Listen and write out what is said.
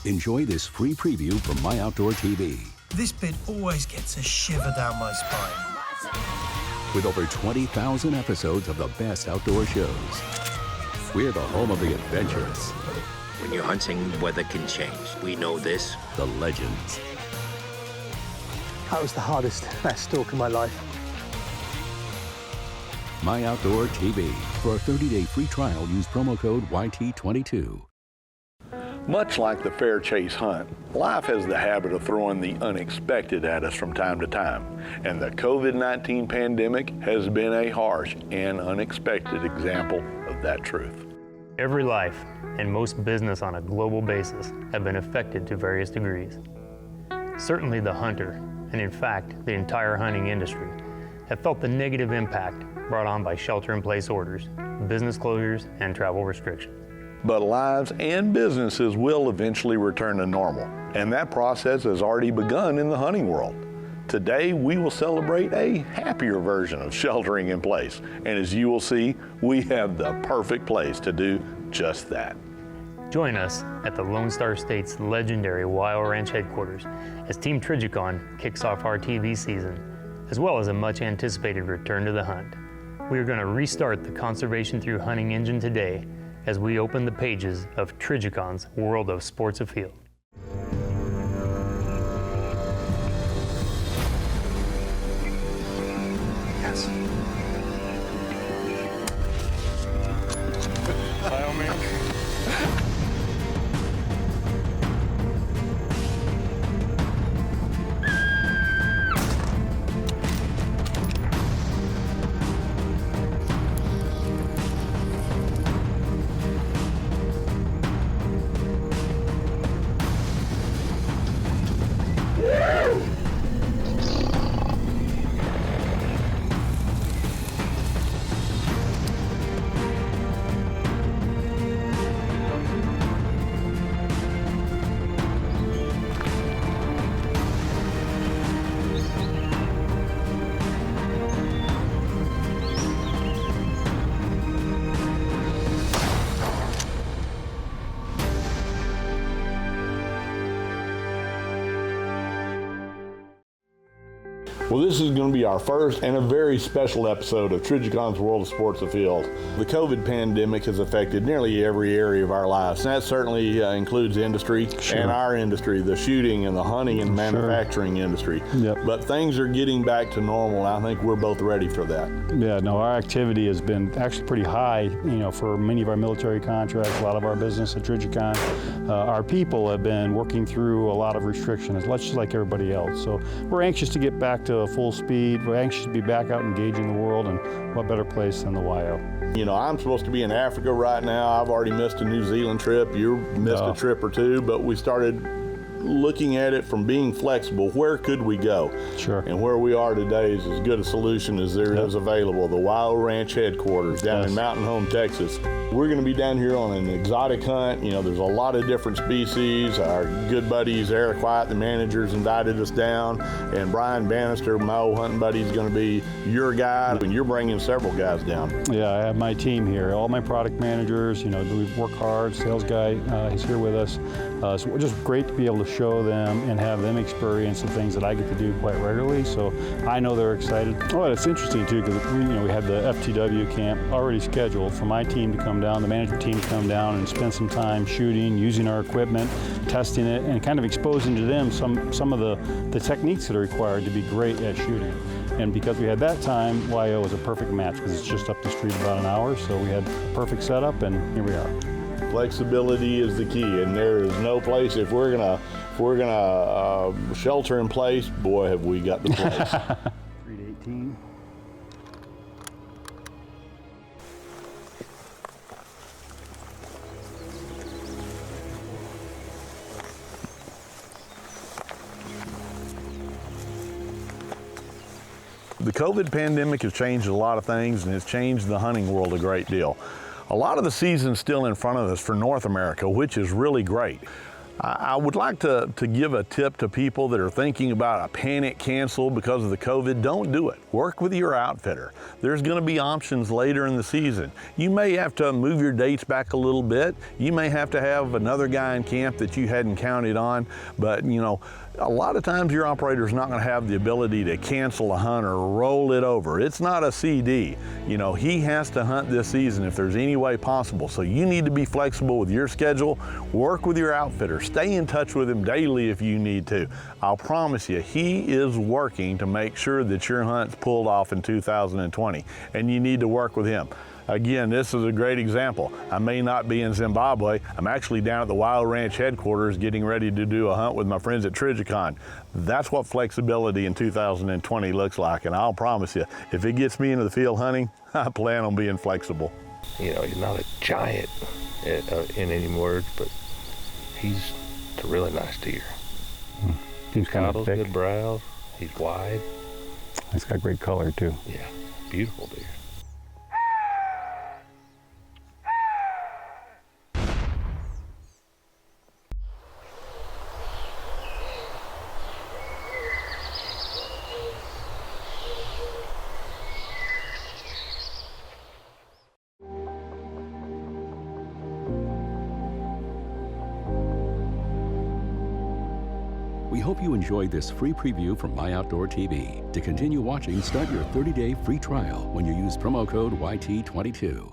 Enjoy this free preview from MyOutdoorTV. This bit always gets a shiver down my spine. With over 20,000 episodes of the best outdoor shows. We're the home of the adventurous. When you're hunting, weather can change. We know this. The legends. That was the hardest stalk of my life. MyOutdoorTV. For a 30-day free trial, use promo code YT22. Much like the fair chase hunt, life has the habit of throwing the unexpected at us from time to time, and the COVID-19 pandemic has been a harsh and unexpected example of that truth. Every life and most business on a global basis have been affected to various degrees. Certainly the hunter, and in fact the entire hunting industry, have felt the negative impact brought on by shelter-in-place orders, business closures, and travel restrictions. But lives and businesses will eventually return to normal, and that process has already begun in the hunting world. Today, we will celebrate a happier version of sheltering in place, and as you will see, we have the perfect place to do just that. Join us at the Lone Star State's legendary Wild Ranch headquarters as Team Trijicon kicks off our TV season, as well as a much-anticipated return to the hunt. We are going to restart the Conservation Through Hunting engine today as we open the pages of Trijicon's World of Sports Afield. Yes. By all means. Well, this is going to be our first and a very special episode of Trijicon's World of Sports Afield. The COVID pandemic has affected nearly every area of our lives, and that certainly includes industry and our industry, the shooting and the hunting and manufacturing industry. Yep. But things are getting back to normal, and I think we're both ready for that. Yeah, no, our activity has been actually pretty high, for many of our military contracts, a lot of our business at Trijicon. Our people have been working through a lot of restrictions, just like everybody else. So we're anxious to get back to full speed. We're anxious to be back out engaging the world, and what better place than the YO? I'm supposed to be in Africa right now. I've already missed a New Zealand trip. You missed a trip or two, but we started looking at it from being flexible. Where could we go? Sure. And where we are today is as good a solution as there is available. The Wild Ranch headquarters down in Mountain Home, Texas. We're going to be down here on an exotic hunt. There's a lot of different species. Our good buddies, Eric White, the managers, invited us down, and Brian Bannister, my old hunting buddy, is going to be your guide, and you're bringing several guys down. Yeah, I have my team here. All my product managers, we work hard. Sales guy, he's here with us. So we're just great to be able to show them and have them experience the things that I get to do quite regularly. So I know they're excited. Oh, it's interesting too, because we had the FTW camp already scheduled for my team to come down, the management team to come down and spend some time shooting, using our equipment, testing it, and kind of exposing to them some of the techniques that are required to be great at shooting. And because we had that time, YO was a perfect match because it's just up the street about an hour. So we had a perfect setup, and here we are. Flexibility is the key, and there is no place, if we're gonna shelter in place, boy, have we got the place. 3 to 18. The COVID pandemic has changed a lot of things, and it's changed the hunting world a great deal. A lot of the season's still in front of us for North America, which is really great. I would like to give a tip to people that are thinking about a panic cancel because of the COVID. Don't do it. Work with your outfitter. There's going to be options later in the season. You may have to move your dates back a little bit. You may have to have another guy in camp that you hadn't counted on, but you know, a lot of times your operator's not going to have the ability to cancel a hunt or roll it over. It's not a CD. You know, he has to hunt this season if there's any way possible. So you need to be flexible with your schedule. Work with your outfitter. Stay in touch with him daily if you need to. I'll promise you, he is working to make sure that your hunt's pulled off in 2020, and you need to work with him. Again, this is a great example. I may not be in Zimbabwe. I'm actually down at the Wild Ranch headquarters getting ready to do a hunt with my friends at Trijicon. That's what flexibility in 2020 looks like, and I'll promise you, if it gets me into the field hunting, I plan on being flexible. You know, he's not a giant in any words, but he's a really nice deer. He's kind of Coddles, thick. good brows. He's wide. He's got great color too. Yeah, beautiful deer. We hope you enjoyed this free preview from MyOutdoorTV. To continue watching, start your 30-day free trial when you use promo code YT22.